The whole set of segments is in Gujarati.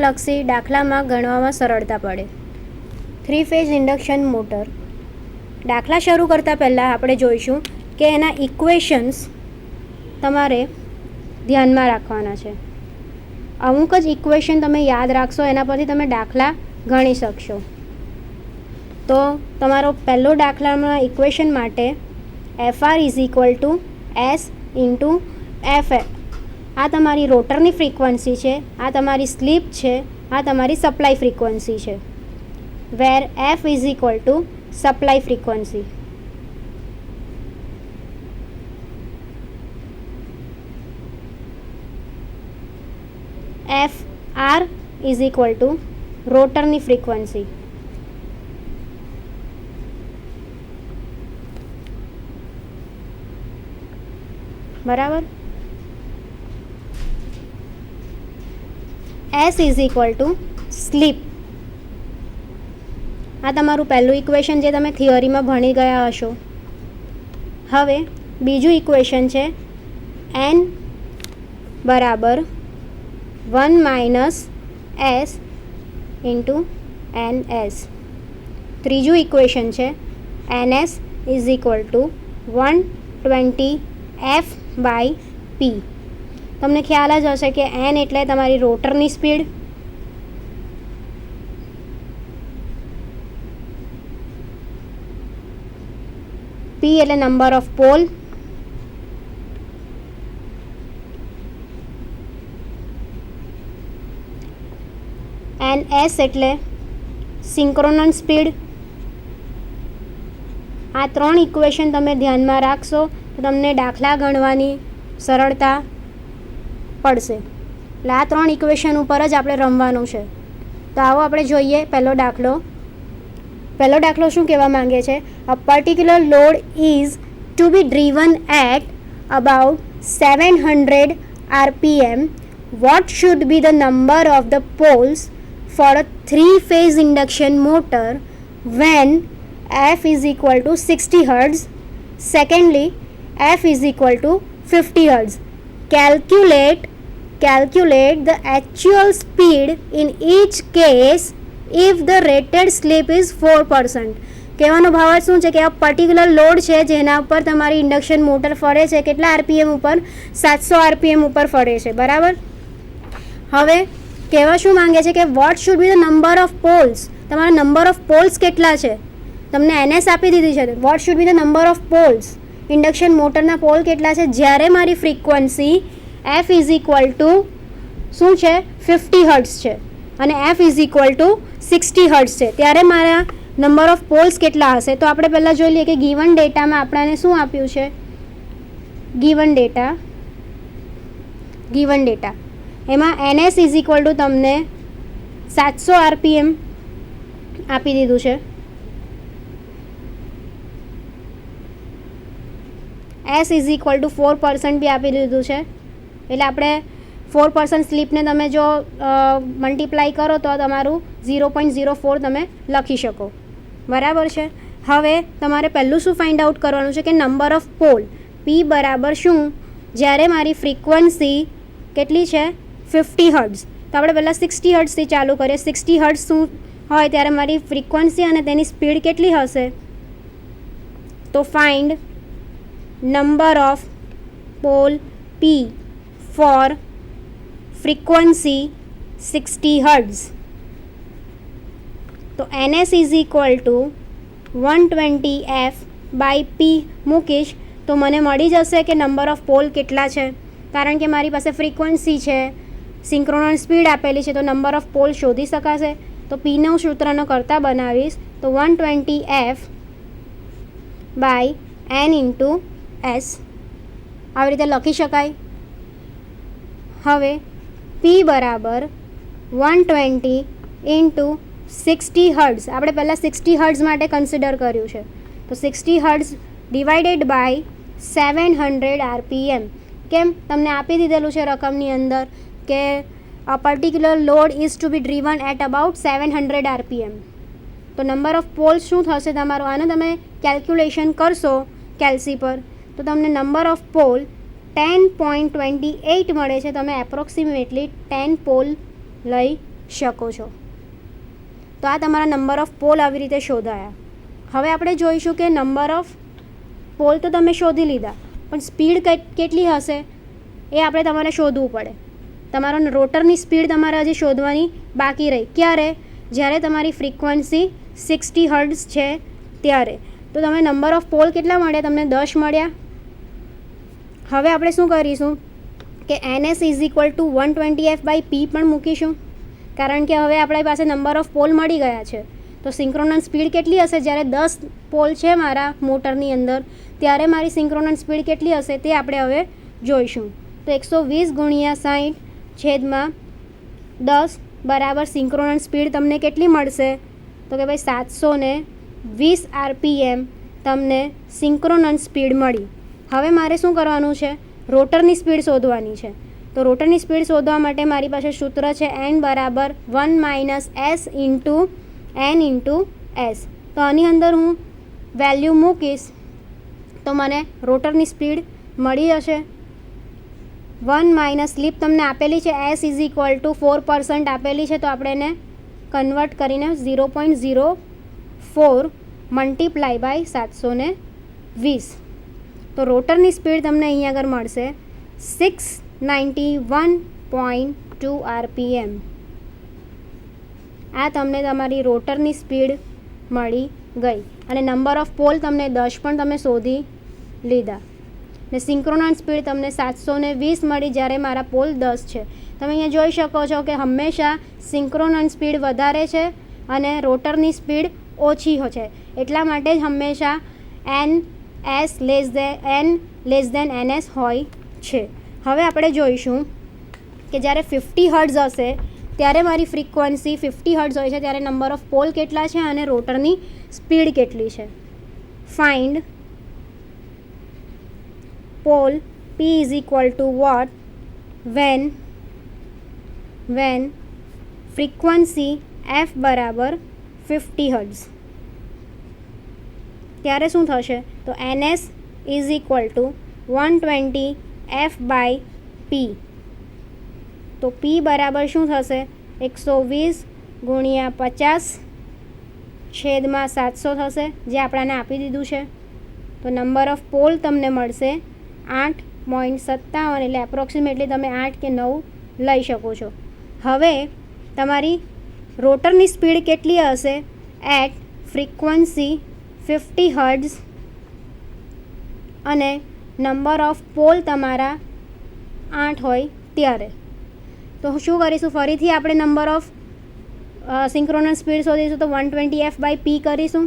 લક્ષી દાખલામાં ગણવામાં સરળતા પડે. 3 ફેઝ ઇન્ડક્શન મોટર. દાખલા શરૂ કરતાં પહેલાં આપણે જોઈશું કે એના ઇક્વેશન્સ તમારે ધ્યાનમાં રાખવાના છે. અમુક જ ઇક્વેશન તમે યાદ રાખશો, એના પરથી તમે દાખલા ગણી શકશો. તો તમારો પહેલો દાખલામાં ઇક્વેશન માટે FR is equal two S into F. આ તમારી રોટરની ફ્રીક્વન્સી છે, આ તમારી સ્લીપ છે, આ તમારી સપ્લાય ફ્રીક્વન્સી છે. Where F is equal to supply frequency. FR is equal to રોટરની ફ્રીક્વન્સી. બરાબર. S is equal to slip. આ તમારું પહેલું ઇક્વેશન જે તમે થિયરીમાં ભણી ગયા હશો. હવે બીજું ઇક્વેશન છે N બરાબર 1 માઇનસ S ઇન્ટુ NS. ત્રીજું ઇક્વેશન છે NS is equal to 120 F by P. તમને ખ્યાલ જ હશે કે N એટલે તમારી રોટરની સ્પીડ, P એટલે નંબર ઓફ પોલ, NS એટલે સિંક્રોનસ સ્પીડ. આ ત્રણ ઇક્વેશન તમે ધ્યાનમાં રાખશો તો તમને દાખલા ગણવાની સરળતા પડશે. એટલે આ ત્રણ ઇક્વેશન ઉપર જ આપણે રમવાનું છે. તો આવો આપણે જોઈએ પહેલો દાખલો. પહેલો દાખલો શું કહેવા માંગે છે? A particular load is to be driven at about 700 RPM. What should be the number of the poles for a 3-phase induction motor when F is equal to 60 Hz. Secondly, F is equal to 50 Hz. Calculate the actual speed in each case if the rated slip is 4%. કહેવાનો ભાવ શું છે કે આ પર્ટિક્યુલર લોડ છે જેના ઉપર તમારી ઇન્ડક્શન મોટર ફરે છે. કેટલા RPM ઉપર? 700 RPM ઉપર ફરે છે. બરાબર. હવે કહેવા શું માંગે છે કે vote should be the number of poles. તમારા નંબર ઓફ પોલ્સ કેટલા છે? તમને NS આપી દીધી છે. Vote should be the number of poles. Induction મોટરના પોલ કેટલા છે જ્યારે મારી frequency F is equal to શું છે? 50 હર્ટ્ઝ છે અને F is equal two 60 hertz છે, ત્યારે મારા નંબર ઓફ પોલ્સ કેટલા હશે? તો આપણે પહેલાં જોઈ લઈએ કે ગીવન ડેટામાં આપણને શું આપ્યું છે. ગીવન ડેટા એમાં NS ઇઝ ઇક્વલ ટુ તમને 700 RPM આપી દીધું છે. S ઇઝ ઇક્વલ ટુ 4% બી આપી દીધું છે. એટલે આપણે 4% સ્લીપને તમે જો મલ્ટીપ્લાય કરો તો તમારું 0.04 તમે લખી શકો. બરાબર છે. હવે તમારે પહેલું શું ફાઇન્ડ આઉટ કરવાનું છે કે નંબર ઓફ પોલ P બરાબર શું? જ્યારે મારી ફ્રીક્વન્સી કેટલી છે? 50 હર્ટ્ઝ. તો આપણે પહેલાં 60 હર્ટ્ઝથી ચાલુ કરીએ. 60 હર્ટ્ઝ શું હોય ત્યારે મારી ફ્રીક્વન્સી અને તેની સ્પીડ કેટલી હશે? તો find number of pole P for frequency 60 hertz. તો NS is equal to 120 F by P મૂકીશ તો મને મળી જશે કે નંબર ઓફ પોલ કેટલા છે. કારણ કે મારી પાસે ફ્રીક્વન્સી છે, સિંક્રોનસ સ્પીડ આપેલી છે, તો નંબર ઓફ પોલ શોધી શકાશે. તો Pનું સૂત્રનો કરતાં બનાવીશ તો 120 F by N into S આવી રીતે લખી શકાય. હવે P બરાબર 120 ઇન્ટુ 60 હર્ટ્ઝ. આપણે પહેલાં 60 હર્ટ્ઝ માટે કન્સિડર કર્યું છે. તો 60 હર્ટ્ઝ ડિવાઇડેડ બાય 700 RPM. કેમ? તમને આપી દીધેલું છે રકમની અંદર કે a particular load is to be driven at about 700 RPM. તો નંબર ઓફ પોલ્સ શું થશે તમારું? આને તમે કેલ્ક્યુલેશન કરશો કેલ્સી પર તો તમને નંબર ઓફ પોલ 10.28 મળે છે. તમે એપ્રોક્સિમેટલી 10 પોલ લઈ શકો છો. તો આ તમારા નંબર ઓફ પોલ આવી રીતે શોધાયા. હવે આપણે જોઈશું કે નંબર ઓફ પોલ તો તમે શોધી લીધા, પણ સ્પીડ કેટલી હશે એ આપણે તમારે શોધવું પડે. તમારો રોટરની સ્પીડ તમારે હજી શોધવાની બાકી રહી. ક્યારે? જ્યારે તમારી ફ્રીક્વન્સી 60 હર્ટ્ઝ છે ત્યારે. તો તમે નંબર ઓફ પોલ કેટલા મળ્યા? તમને 10 મળ્યા. હવે આપણે શું કરીશું કે NS is equal to 120F/P પણ મૂકીશું, કારણ કે હવે આપણી પાસે નંબર ઓફ પોલ મળી ગયા છે. તો સિંક્રોનસ સ્પીડ કેટલી હશે? જ્યારે 10 પોલ છે મારા મોટરની અંદર, ત્યારે મારી સિંક્રોનસ સ્પીડ કેટલી હશે તે આપણે હવે જોઈશું. તો 120/10 બરાબર સિંક્રોનસ સ્પીડ તમને કેટલી મળશે? તો કે ભાઈ 720 RPM તમને સિંક્રોનસ સ્પીડ મળી. હવે મારે શું કરવાનું છે? રોટરની સ્પીડ શોધવાની છે. તો રોટરની સ્પીડ શોધવા માટે મારી પાસે સૂત્ર છે n બરાબર 1 - s into n into s. તો આની અંદર હું વેલ્યુ મૂકીશ તો મને રોટરની સ્પીડ મળી જશે. 1 - સ્લીપ તમને આપેલી છે, s ઇઝ ઇક્વલ ટુ 4% આપેલી છે, તો આપણે એને કન્વર્ટ કરીને 0.04 મલ્ટીપ્લાય બાય 720. તો રોટરની સ્પીડ તમને અહીંયા આગળ મળશે 691.2 RPM. આ તમને તમારી રોટરની સ્પીડ મળી ગઈ. અને નંબર ઓફ પોલ તમને 10 પણ તમે શોધી લીધા. ને સિંક્રોનસ સ્પીડ તમને 720 મળી જ્યારે મારા પોલ 10 છે. તમે અહીંયા જોઈ શકો છો કે હંમેશા સિંક્રોનસ સ્પીડ વધારે છે અને રોટરની સ્પીડ ઓછી છે. એટલા માટે જ હંમેશા NS લેસ દેન NS હોય છે. હવે આપણે જોઈશું કે જ્યારે 50 હર્ટ્ઝ હશે ત્યારે મારી ફ્રીક્વન્સી 50 હર્ટ્ઝ હોય છે ત્યારે નંબર ઓફ પોલ કેટલા છે અને રોટરની સ્પીડ કેટલી છે. Find pole P is equal to what when frequency F બરાબર 50 હર્ટ્ઝ. ત્યારે શું થશે? તો NS is equal to 120F/P. તો P બરાબર શું થશે? 120 × 50/700 થશે, જે આપણાને આપી દીધું છે. તો નંબર ઓફ પોલ તમને મળશે 8.57, એટલે એપ્રોક્સિમેટલી તમે 8 કે 9 લઈ શકો છો. હવે તમારી રોટરની સ્પીડ કેટલી હશે એટ ફ્રીક્વન્સી 50 હર્ટ્ઝ અને નંબર ઓફ પોલ તમારા 8 હોય ત્યારે? તો શું કરીશું? ફરીથી આપણે નંબર ઓફ સિંક્રોનસ સ્પીડ શોધીશું. તો 120F/P કરીશું.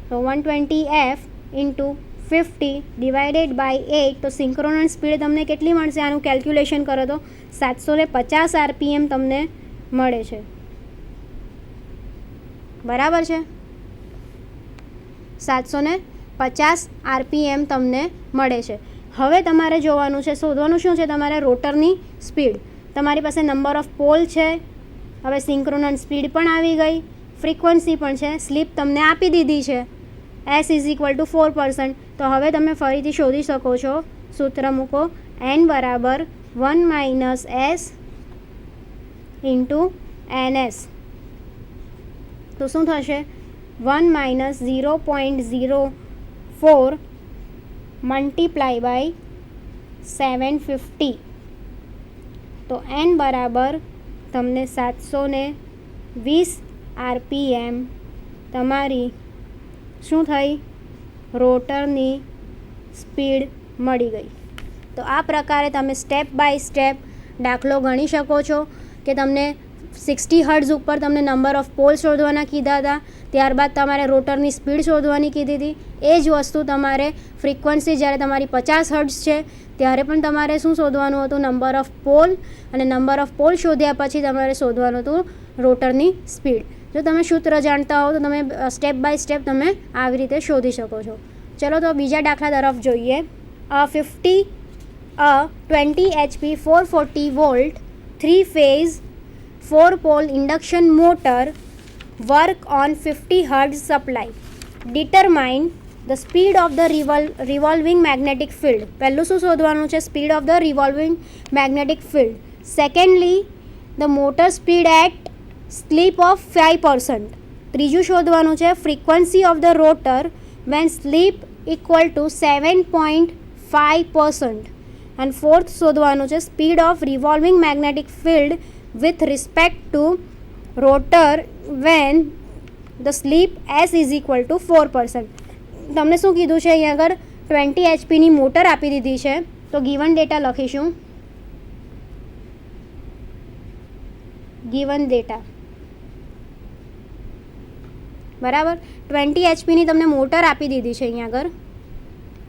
તો 120F ઇન્ટુ 50 ડિવાઇડેડ બાય 8. તો સિંક્રોનસ સ્પીડ તમને કેટલી મળશે? આનું કેલ્ક્યુલેશન કરો તો 750 RPM તમને મળે છે. બરાબર છે? 750 RPM તમને મળે છે. હવે તમારે જોવાનું છે, શોધવાનું શું છે? તમારે રોટરની સ્પીડ. તમારી પાસે નંબર ઓફ પોલ છે, હવે સિંક્રોનસ સ્પીડ પણ આવી ગઈ, ફ્રીક્વન્સી પણ છે, સ્લીપ તમને આપી દીધી છે, s ઇઝ ઇક્વલ ટુ 4%. તો હવે તમે ફરીથી શોધી શકો છો. સૂત્ર મૂકો, n બરાબર 1 - s ઇન્ટુ NS. તો શું થશે? 1 - 0.04 મલ્ટીપ્લાય બાય 750. તો n બરાબર તમને 720 RPM તમારી શું થઈ? રોટરની સ્પીડ મળી ગઈ. તો આ પ્રકારે તમે સ્ટેપ બાય સ્ટેપ દાખલો ગણી શકો છો કે તમને 60 હર્ટ્ઝ ઉપર તમને નંબર ઓફ પોલ શોધવાના કીધા હતા, ત્યારબાદ તમારે રોટરની સ્પીડ શોધવાની કીધી હતી. એ જ વસ્તુ તમારે ફ્રીક્વન્સી જ્યારે તમારી 50 હર્ટ્ઝ છે ત્યારે પણ તમારે શું શોધવાનું હતું? Number of pole. અને નંબર ઓફ પોલ શોધ્યા પછી તમારે શોધવાનું હતું રોટરની સ્પીડ. જો તમે સૂત્ર જાણતા હો તો તમે સ્ટેપ બાય સ્ટેપ તમે આવી રીતે શોધી શકો છો. ચલો તો બીજા દાખલા તરફ જોઈએ. 20 HP 440 volt 3 phase 4 pole induction motor work on 50 hertz supply. Determine the speed of the revolving magnetic field. પહેલું શું શોધવાનું છે? Speed of the revolving magnetic field. Secondly the motor speed at slip of 5%. ત્રીજું શોધવાનું છે frequency of the rotor when slip equal to 7.5%. And fourth શોધવાનું છે speed of revolving magnetic field with respect to rotor when the slip S is equal to 4%. તમને શું કીધું છે અહીં આગળ 20 HP મોટર આપી દીધી છે, તો ગિવન ડેટા લખીશું. ગિવન ડેટા બરાબર 20 HP તમને મોટર આપી દીધી છે અહીંયા આગળ,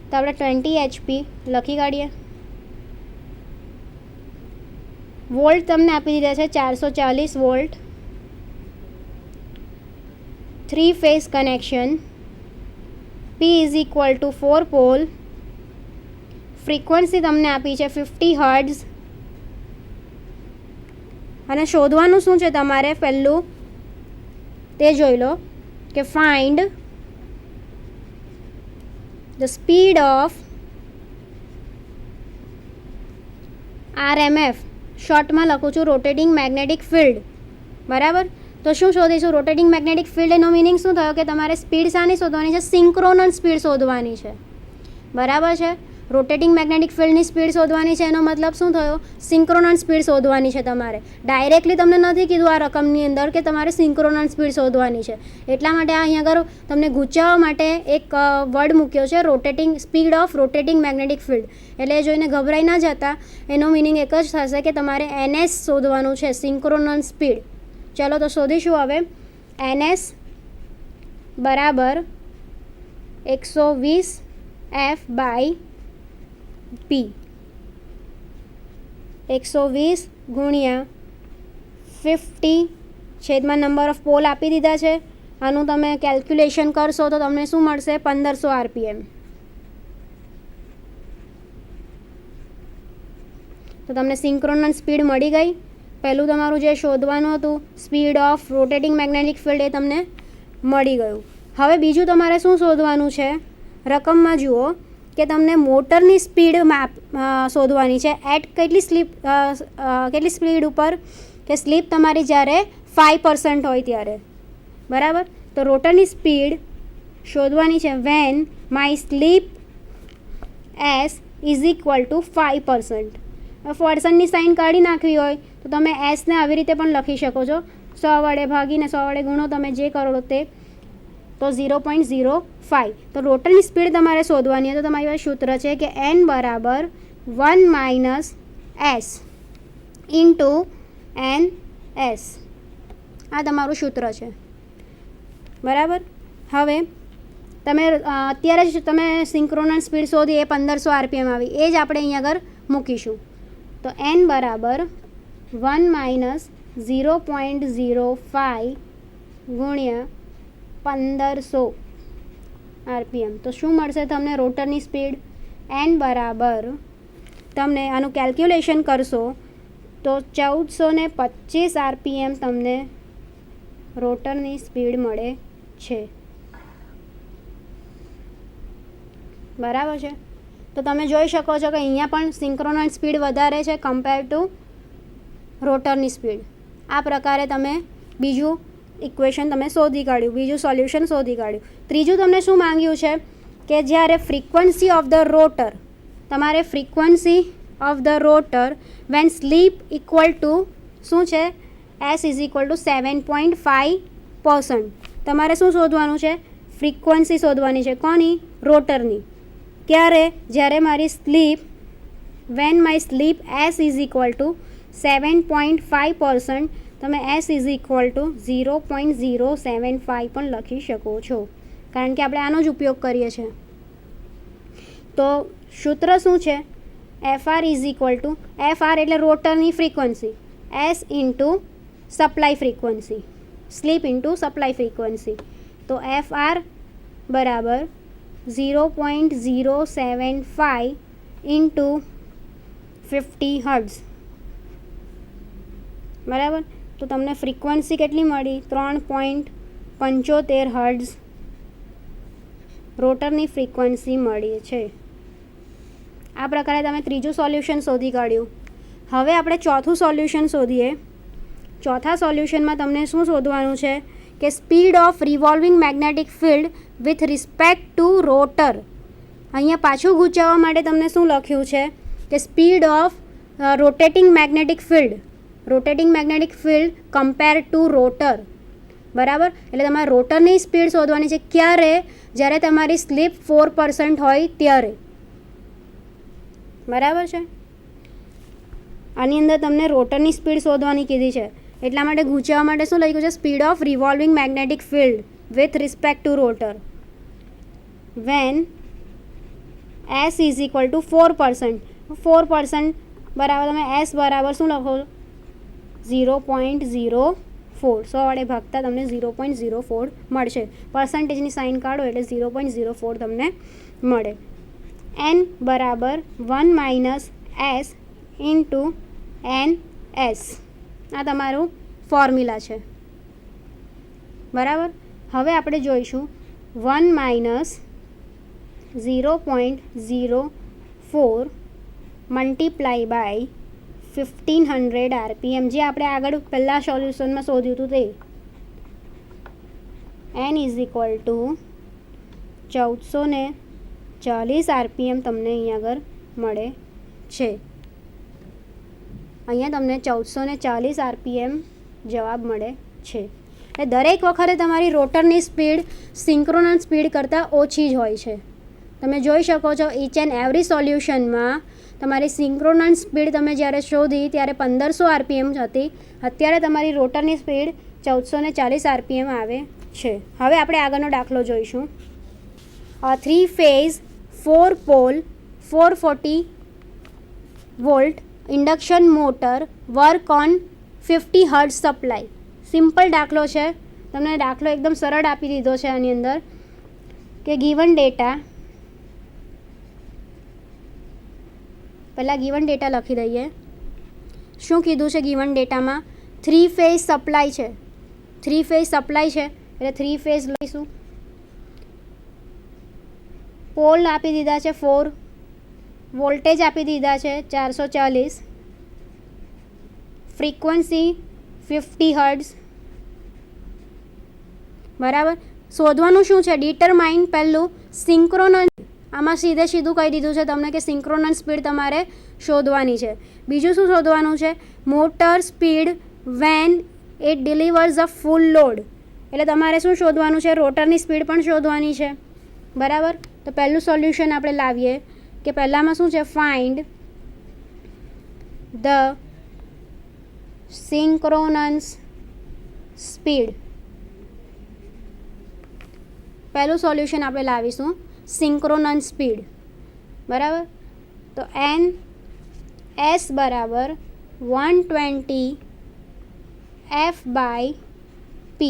તો આપણે 20 HP લખી કાઢીએ. વોલ્ટ તમને આપી દીધા છે 440 volt. 3 phase connection. P is equal to 4 pole. Frequency તમને આપી છે 50 હર્ટ્ઝ. અને શોધવાનું શું છે તમારે, પહેલું તે જોઈ લો કે find the speed of RMF, શોર્ટમાં લખું છું રોટેટિંગ મેગ્નેટિક ફિલ્ડ. બરાબર, તો શું શોધીશું? Rotating magnetic field. એનો મિનિંગ શું થયો કે તમારે સ્પીડ શાની શોધવાની છે? સિંક્રોનસ સ્પીડ શોધવાની છે. બરાબર છે, રોટેટિંગ મેગ્નેટિક ફિલ્ડની સ્પીડ શોધવાની છે, એનો મતલબ શું થયો? સિંક્રોનસ સ્પીડ શોધવાની છે તમારે. ડાયરેક્ટલી તમને નથી કીધું આ રકમની અંદર કે તમારે સિંક્રોનસ સ્પીડ શોધવાની છે. એટલા માટે અહીંયા આગળ તમને ગુચાવવા માટે એક વર્ડ મૂક્યો છે, rotating speed of rotating magnetic field. એટલે એ જોઈને ગભરાઈ ના જતા. એનો મિનિંગ એક જ થશે કે તમારે NS શોધવાનું છે, સિંક્રોનસ સ્પીડ. ચલો તો શોધીશું હવે. NS બરાબર 120 F/P. 120 ગુણ્યા 50 છેદમાં નંબર ઓફ પોલ આપી દીધા છે. આનું તમે કેલ્ક્યુલેશન કરશો તો તમને શું મળશે? 1500 RPM. તો તમને સિંક્રોનસ સ્પીડ મળી ગઈ. પહેલું તમારું જે શોધવાનું હતું speed of rotating magnetic field, એ તમને મળી ગયું. હવે બીજું તમારે શું શોધવાનું છે? રકમમાં જુઓ કે તમને મોટરની સ્પીડ શોધવાની છે. એટ કેટલી સ્પીડ ઉપર? કે સ્લીપ તમારી જ્યારે 5% હોય ત્યારે. બરાબર, તો રોટરની સ્પીડ શોધવાની છે when my slip S is equal to 5%. પર્સન્ટની સાઇન કાઢી નાખવી હોય તો તમે એસને આવી રીતે પણ લખી શકો છો. 100 વડે ભાગીને 100 વડે ગુણો, તમે જે કરો તે, તો 0.05. તો રોટરની સ્પીડ તમારે શોધવાની હોય તો તમારી પાસે સૂત્ર છે કે N બરાબર 1 - S ઇન્ટુ NS. આ તમારું સૂત્ર છે. બરાબર, હવે તમે અત્યારે જ તમે સિંક્રોનસ સ્પીડ શોધી, એ 1500 RPM આવી, એ જ આપણે અહીંયા આગળ મૂકીશું. તો N બરાબર 1 - 0.05 ગુણ્યા 1500 RPM. તો શું મળશે તમને રોટરની સ્પીડ? N બરાબર, તમને આનું કેલ્ક્યુલેશન કરશો તો 1425 RPM તમને રોટરની સ્પીડ મળે છે. બરાબર છે, તો તમે જોઈ શકો છો કે અહીંયા પણ સિંક્રોનસ સ્પીડ વધારે છે કમ્પેર ટુ રોટરની સ્પીડ. આ પ્રકારે તમે બીજું ઇક્વેશન તમે શોધી કાઢ્યું, બીજું સોલ્યુશન શોધી કાઢ્યું. ત્રીજું તમને શું માંગ્યું છે કે જ્યારે ફ્રીક્વન્સી ઓફ ધ રોટર, તમારે frequency of the rotor when slip equal to શું છે? S is equal to 7.5%. તમારે શું શોધવાનું છે? ફ્રીક્વન્સી શોધવાની છે. કોની? રોટરની. ક્યારે? જ્યારે મારી slip when my slip S is equal to 7.5%. તમે એસ ઇઝ ઇક્વલ ટુ 0.075 પણ લખી શકો છો, કારણ કે આપણે આનો જ ઉપયોગ કરીએ છીએ. તો સૂત્ર શું છે? FR is equal to, FR એટલે રોટરની frequency, S into supply frequency, slip into supply frequency. તો FR બરાબર 0.075 ઇન્ટુ 50 હર્ટ્ઝ. બરાબર, તો તમને ફ્રીક્વન્સી કેટલી મળી? 3.75 હર્ટ્ઝ રોટરની ફ્રીક્વન્સી મળી છે. આ પ્રકારે તમે ત્રીજું સોલ્યુશન શોધી કાઢ્યું. હવે આપણે ચોથું સોલ્યુશન શોધીએ. ચોથા સોલ્યુશનમાં તમને શું શોધવાનું છે કે speed of revolving magnetic field with respect to rotor. અહીંયા પાછું ગૂંચવવા માટે તમને શું લખ્યું છે કે speed of rotating magnetic field compare to rotor. બરાબર, એટલે તમારે રોટરની સ્પીડ શોધવાની છે. ક્યારે? જ્યારે તમારી સ્લીપ 4% હોય ત્યારે. બરાબર છે. આની અંદર તમને રોટરની સ્પીડ શોધવાની કીધી છે, એટલા માટે ગૂંચવવા માટે શું લખ્યું છે? Speed of revolving magnetic field with respect to rotor when S is equal to 4%. 4% બરાબર તમે એસ બરાબર શું લખો? 0.04. 100 વડે ભાગતા તમને 0.04 મળશે. પર્સન્ટેજની સાઇન કાઢો એટલે 0.04 તમને મળે. એન બરાબર 1 - એસ ઇન્ટુ એન એસ. આ તમારું ફોર્મ્યુલા છે. બરાબર, હવે આપણે જોઈશું 1 - 0.04 મલ્ટીપ્લાય બાય 1500 RPM, જે આપણે આગળ પહેલાં સોલ્યુશનમાં શોધ્યું હતું તે. N is equal to 1440 RPM તમને અહીંયા આગળ મળે છે. અહીંયા તમને 1440 RPM જવાબ મળે છે. એટલે દરેક વખતે તમારી રોટરની સ્પીડ સિંક્રોનસ સ્પીડ કરતાં ઓછી જ હોય છે. તમે જોઈ શકો છો ઈચ એન્ડ એવરી સોલ્યુશનમાં તમારી સિંક્રોનસ સ્પીડ તમે જ્યારે શોધી ત્યારે 1500 RPM હતી. અત્યારે તમારી રોટરની સ્પીડ 1440 RPM આવે છે. હવે આપણે આગળનો દાખલો જોઈશું. 3 phase 4 pole 440 volt induction motor work on 50 hertz supply. Simple દાખલો છે. તમને દાખલો એકદમ સરળ આપી દીધો છે. આની અંદર કે ગિવન ડેટા, પહેલાં ગિવન ડેટા લખી દઈએ. શું કીધું છે ગિવન ડેટામાં? 3 ફેઝ સપ્લાય છે. 3 ફેઝ સપ્લાય છે એટલે 3 ફેઝ લઈશું. પોલ આપી દીધા છે 4, વોલ્ટેજ આપી દીધા છે 440, ફ્રીક્વન્સી 50 હર્ટ્ઝ. બરાબર, શોધવાનું શું છે? ડિટરમાઇન પહેલું સિંક્રોનસ. આમાં સીધું કહી દીધું છે તમને કે સિંક્રોનસ સ્પીડ તમારે શોધવાની છે. બીજું શું શોધવાનું છે? Motor speed when it delivers a full load. એટલે તમારે શું શોધવાનું છે? રોટરની સ્પીડ પણ શોધવાની છે. બરાબર, તો પહેલું સોલ્યુશન આપણે લાવીએ કે પહેલામાં શું છે? Find the synchronous speed. પહેલું સોલ્યુશન આપણે લાવીશું સિંક્રોનસ સ્પીડ. બરાબર, તો એન એસ બરાબર 120 F/P.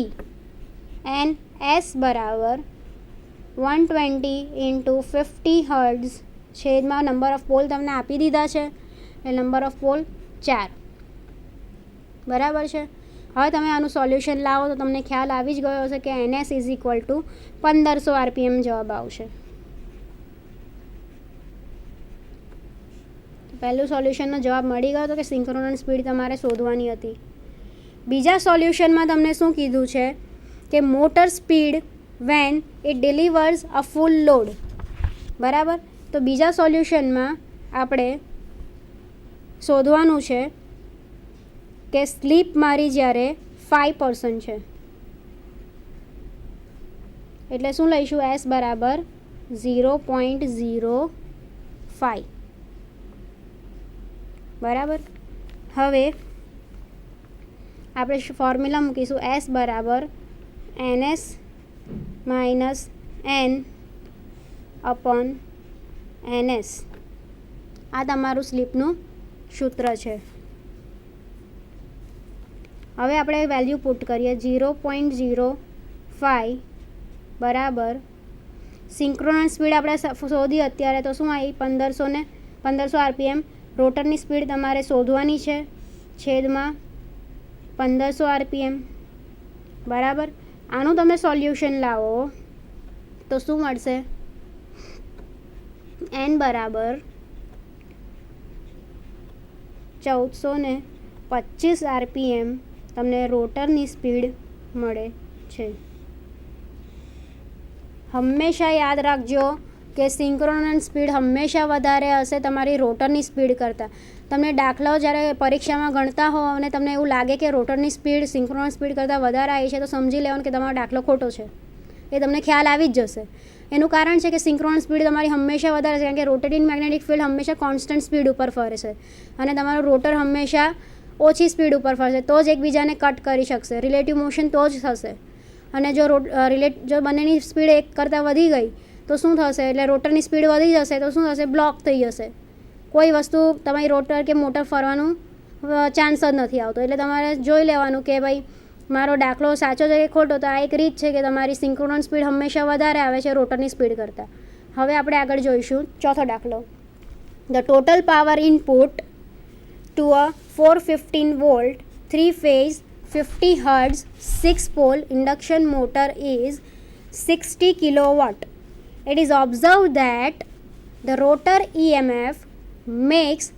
એન એસ બરાબર 120 ઇન્ટુ 50 હર્ટ્ઝ છેદમાં નંબર ઓફ પોલ તમને આપી દીધા છે એટલે નંબર ઓફ પોલ 4. બરાબર છે. હવે તમે આનું સોલ્યુશન લાવો તો તમને ખ્યાલ આવી જ ગયો હશે કે NS is equal two 1500 RPM જવાબ આવશે. પહેલું સોલ્યુશનનો જવાબ મળી ગયો હતો કે સિંક્રોનસ સ્પીડ તમારે શોધવાની હતી. બીજા સોલ્યુશનમાં તમને શું કીધું છે કે motor speed when it delivers a full load. બરાબર, તો બીજા સોલ્યુશનમાં આપણે શોધવાનું છે કે સ્લીપ મારી જ્યારે 5% છે એટલે શું લઈશું? એસ બરાબર 0.05. બરાબર, હવે આપણે ફોર્મ્યુલા મૂકીશું એસ બરાબર NS - N અપોન NS. આ તમારું સ્લીપનું સૂત્ર છે. હવે આપણે વેલ્યુ પુટ કરીએ. 0.05 બરાબર સિંક્રોનસ સ્પીડ આપણે શોધી અત્યારે તો શું આવી? 1500 RPM. રોટરની સ્પીડ તમારે શોધવાની છે છેદમાં 1500 RPM. બરાબર, આનું તમે સોલ્યુશન લાવો તો શું મળશે? એન બરાબર 1425 RPM તમને રોટરની સ્પીડ મળે છે. હંમેશા યાદ રાખજો કે સિંક્રોનસ સ્પીડ હંમેશા વધારે હશે તમારી રોટરની સ્પીડ કરતાં. તમને દાખલાઓ જ્યારે પરીક્ષામાં ગણતા હો અને તમને એવું લાગે કે રોટરની સ્પીડ સિંક્રોનસ સ્પીડ કરતાં વધારે આવી છે તો સમજી લેવાનું કે તમારો દાખલો ખોટો છે. એ તમને ખ્યાલ આવી જ જશે. એનું કારણ છે કે સિંક્રોનસ સ્પીડ તમારી હંમેશા વધારે છે, કારણ કે રોટેટિંગ મેગ્નેટિક ફિલ્ડ હંમેશા કોન્સ્ટન્ટ સ્પીડ ઉપર ફરે છે અને તમારો રોટર હંમેશા ઓછી સ્પીડ ઉપર ફરશે તો જ એકબીજાને કટ કરી શકશે. રિલેટિવ મોશન તો જ થશે. અને જો બંનેની સ્પીડ એક કરતાં વધી ગઈ તો શું થશે? એટલે રોટરની સ્પીડ વધી જશે તો શું થશે? બ્લોક થઈ જશે. કોઈ વસ્તુ તમારી રોટર કે મોટર ફરવાનું ચાન્સ જ નથી આવતો. એટલે તમારે જોઈ લેવાનું કે ભાઈ મારો દાખલો સાચો છે કે ખોટો. તો આ એક રીત છે કે તમારી સિંક્રોનસ સ્પીડ હંમેશા વધારે આવે છે રોટરની સ્પીડ કરતાં. હવે આપણે આગળ જોઈશું ચોથો દાખલો. The total power input to a 415 volt 3 phase 50 Hz 6 pole induction motor is 60 kilowatt. It is observed that the rotor EMF makes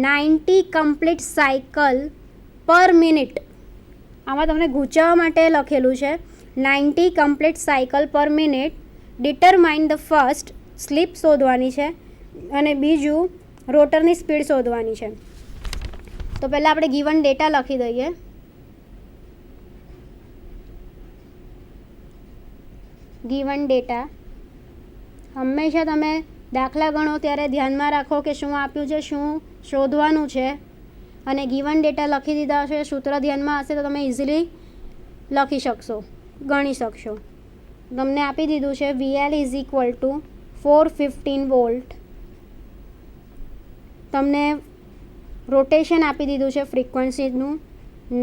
90 complete cycle per minute. આમાં તમને ગૂંચવવા માટે લખેલું છે 90 complete cycle per minute. Determine the first slip શોધવાની છે અને બીજું રોટરની સ્પીડ શોધવાની છે. તો પહેલાં આપણે ગિવન ડેટા લખી દઈએ. ગિવન ડેટા હંમેશા તમે દાખલા ગણો ત્યારે ધ્યાનમાં રાખો કે શું આપ્યું છે, શું શોધવાનું છે. અને ગિવન ડેટા લખી દીધા છે, સૂત્ર ધ્યાનમાં હશે તો તમે ઇઝીલી લખી શકશો, ગણી શકશો. તમને આપી દીધું છે VL is equal two 415 volt. તમને રોટેશન આપી દીધું છે ફ્રીક્વન્સીનું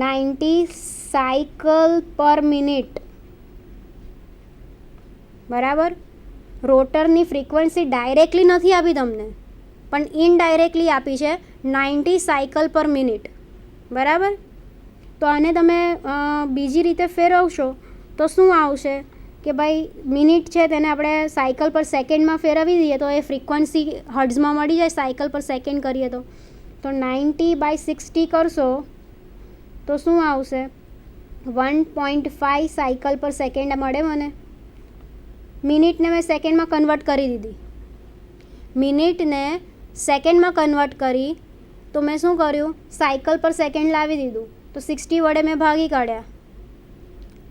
90 સાયકલ પર મિનિટ. બરાબર. રોટરની ફ્રીક્વન્સી ડાયરેક્ટલી નથી આપી તમને, પણ ઇનડાયરેક્ટલી આપી છે 90 સાયકલ પર મિનિટ. બરાબર. તો આને તમે બીજી રીતે ફેરવશો તો શું આવશે કે ભાઈ મિનિટ છે તેને આપણે સાયકલ પર સેકન્ડમાં ફેરવી દઈએ તો એ ફ્રીક્વન્સી હર્ટ્ઝમાં મળી જાય. સાયકલ પર સેકન્ડ કરીએ તો 90/60 કરશો તો શું આવશે? 1.5 સાયકલ પર સેકન્ડ મળે મને. મિનિટને મેં સેકન્ડમાં કન્વર્ટ કરી દીધી. મિનિટને સેકન્ડમાં કન્વર્ટ કરી તો મેં શું કર્યું? સાયકલ પર સેકન્ડ લાવી દીધું. તો 60 વડે મેં ભાગી કાઢ્યા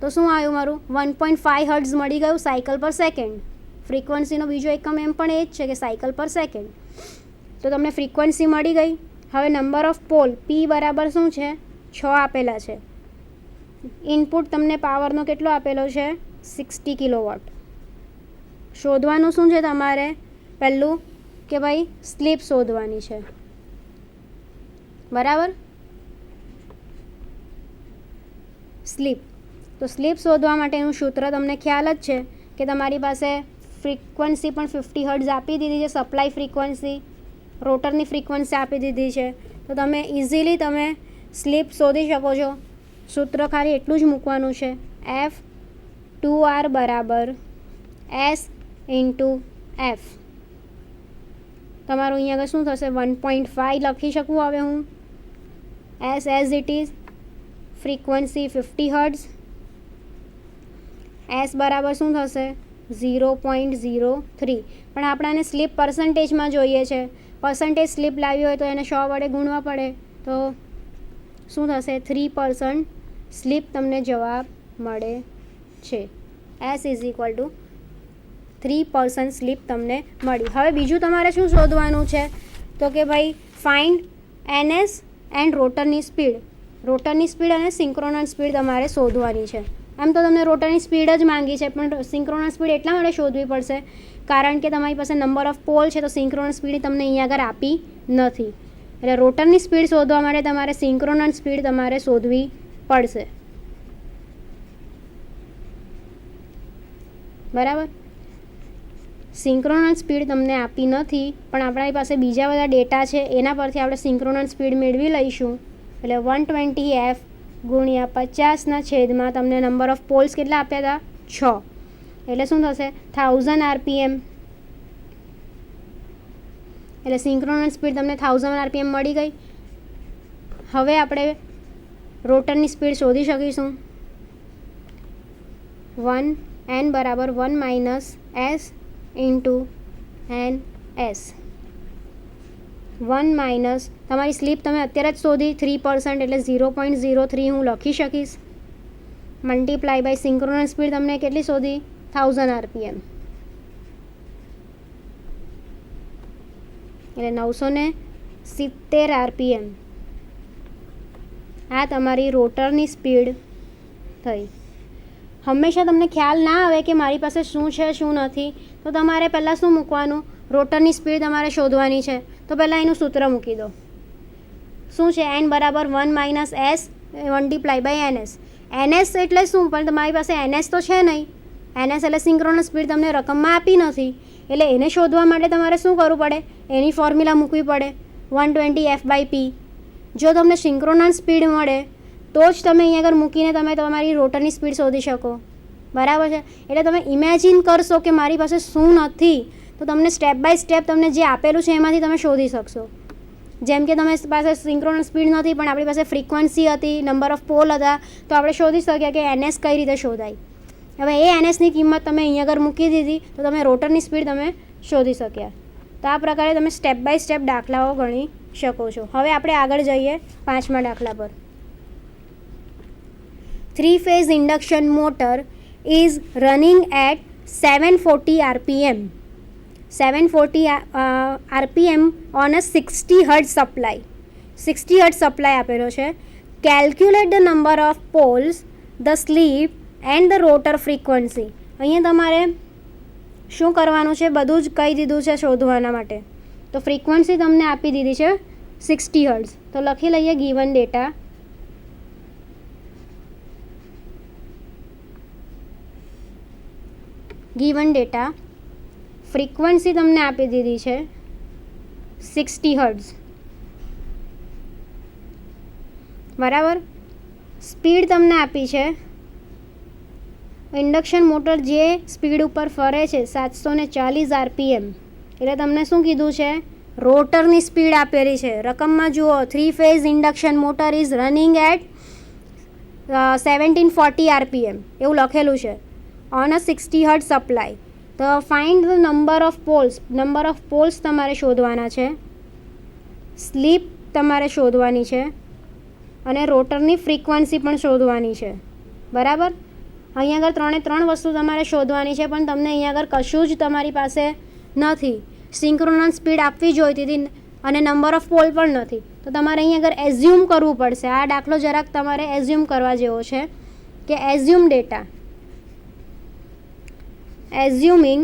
તો શું આવ્યું મારું? 1.5 હર્ટ્ઝ મળી ગયું સાયકલ પર સેકન્ડ. ફ્રીક્વન્સીનો બીજો એકમ એમ પણ એ જ છે કે સાયકલ પર સેકન્ડ. તો તમને ફ્રીક્વન્સી મળી ગઈ. હવે નંબર ઓફ પોલ P બરાબર શું છે? 6 આપેલા છે. ઇનપુટ તમને પાવરનો કેટલો આપેલો છે? 60 કિલોવોટ. શોધવાનું શું છે તમારે? પહેલું કે ભાઈ સ્લીપ શોધવાની છે. બરાબર. સ્લીપ. તો સ્લીપ શોધવા માટેનું સૂત્ર તમને ખ્યાલ જ છે કે તમારી પાસે ફ્રીક્વન્સી પણ 50 હર્ટ્ઝ આપી દીધી છે, સપ્લાય ફ્રીક્વન્સી. રોટરની ફ્રીક્વન્સી આપી દીધી છે. તો તમે ઇઝીલી તમે સ્લીપ શોધી શકો છો. સૂત્ર ખાલી એટલું જ મૂકવાનું છે, F2R બરાબર S ઇન્ટુ F. તમારું અહીંયા આગળ શું થશે? 1.5 લખી શકું હવે હું. S as it is. Frequency 50 hertz. S બરાબર શું થશે? 0.03. પણ આપણાને સ્લીપ પર્સન્ટેજમાં જોઈએ છે. પર્સન્ટેજ સ્લીપ લાવી હોય તો એને 100 વડે ગુણવા પડે. તો શું થશે? 3% સ્લીપ તમને જવાબ મળે છે. S is equal to 3% slip તમને મળી. હવે બીજું તમારે શું શોધવાનું છે? તો કે ભાઈ ફાઇન્ડ NS એન્ડ રોટરની સ્પીડ. રોટરની સ્પીડ અને સિંક્રોનસ સ્પીડ તમારે શોધવાની છે. આમ તો તમને રોટરની સ્પીડ જ માંગી છે, પણ સિંક્રોનસ સ્પીડ એટલા માટે શોધવી પડશે કારણ કે તમારી પાસે નંબર ઓફ પોલ છે તો સિંક્રોનસ સ્પીડ તમને અહીંયા આગળ આપી નથી. એટલે રોટરની સ્પીડ શોધવા માટે તમારે સિંક્રોનસ સ્પીડ તમારે શોધવી પડશે. બરાબર. સિંક્રોનસ સ્પીડ તમને આપી નથી, પણ આપણી પાસે બીજા બધા ડેટા છે એના પરથી આપણે સિંક્રોનસ સ્પીડ મેળવી લઈશું. એટલે 120F ગુણ્યા 50ના છેદમાં તમને નંબર ઓફ પોલ્સ કેટલા આપ્યા હતા? 6. એટલે શું થશે? 1000 RPM. એટલે સિંક્રોનસ સ્પીડ તમને 1000 RPM મળી ગઈ. હવે આપણે રોટરની સ્પીડ શોધી શકીશું. 1 n બરાબર 1 minus S into N S. 1 minus તમારી સ્લીપ તમે અત્યારે જ શોધી 3% એટલે 0.03 હું લખી શકીશ. મલ્ટીપ્લાય બાય સિંક્રોનસ સ્પીડ તમને કેટલી શોધી 1000 RPM એટલે 970 RPM. આ તમારી રોટરની સ્પીડ થઈ. હંમેશા તમને ખ્યાલ ના આવે કે મારી પાસે શું છે શું નથી, તો તમારે પહેલાં શું મૂકવાનું, રોટરની સ્પીડ તમારે શોધવાની છે તો પહેલાં એનું સૂત્ર મૂકી દો. શું છે? n બરાબર 1 minus S multiply by NS. NS એટલે શું? પણ તમારી પાસે NS તો છે નહીં. NS એટલે સિંક્રોનસ સ્પીડ તમને રકમમાં આપી નથી, એટલે એને શોધવા માટે તમારે શું કરવું પડે? એની ફોર્મ્યુલા મૂકવી પડે 120f/p. જો તમને સિંક્રોનસ સ્પીડ મળે તો જ તમે અહીંયા આગળ મૂકીને તમે તમારી રોટરની સ્પીડ શોધી શકો. બરાબર છે? એટલે તમે ઇમેજિન કરશો કે મારી પાસે શું નથી, તો તમને સ્ટેપ બાય સ્ટેપ તમને જે આપેલું છે એમાંથી તમે શોધી શકશો. જેમ કે તમે પાસે સિંક્રોનસ સ્પીડ નથી પણ આપણી પાસે ફ્રીક્વન્સી હતી, નંબર ઓફ પોલ હતા, તો આપણે શોધી શક્યા કે NS કઈ રીતે શોધાય. હવે એ NSની કિંમત તમે અહીંયા આગળ મૂકી દીધી તો તમે રોટરની સ્પીડ તમે શોધી શક્યા. તો આ પ્રકારે તમે સ્ટેપ બાય સ્ટેપ દાખલાઓ ગણી શકો છો. હવે આપણે આગળ જઈએ 5મા દાખલા પર. 3-phase induction motor is running at 740 RPM. 740 RPM on a 60 Hz supply. 60 Hz supply આપેલો છે. Calculate the number of poles, the slip and the rotor frequency. અહીંયા તમારે શું કરવાનું છે? બધું જ કહી દીધું છે શોધવાના માટે. તો ફ્રીક્વન્સી તમને આપી દીધી છે 60 Hz. તો લખી લઈએ given data. Given data frequency તમને આપી દીધી છે 60 Hz. બરાબર. સ્પીડ તમને આપી છે, ઇન્ડક્શન મોટર જે સ્પીડ ઉપર ફરે છે 740 RPM. એટલે તમને શું કીધું છે? રોટરની સ્પીડ આપેલી છે. રકમમાં જુઓ 3-phase induction motor is running at 1740 RPM એવું લખેલું છે ઓન અ 60 Hz સપ્લાય. તો find the number of poles. Number of poles તમારે શોધવાના છે, સ્લીપ તમારે શોધવાની છે અને રોટરની ફ્રીક્વન્સી પણ શોધવાની છે. બરાબર. અહીંયા આગળ 3 વસ્તુ તમારે શોધવાની છે, પણ તમને અહીંયા આગળ કશું જ તમારી પાસે નથી. સિંક્રોનસ સ્પીડ આપવી જોઈતી હતી અને નંબર ઓફ પોલ પણ નથી, તો તમારે અહીંયા આગળ એઝ્યુમ કરવું પડશે. આ દાખલો જરાક તમારે એઝ્યુમ કરવા જેવો છે કે assume data. Assuming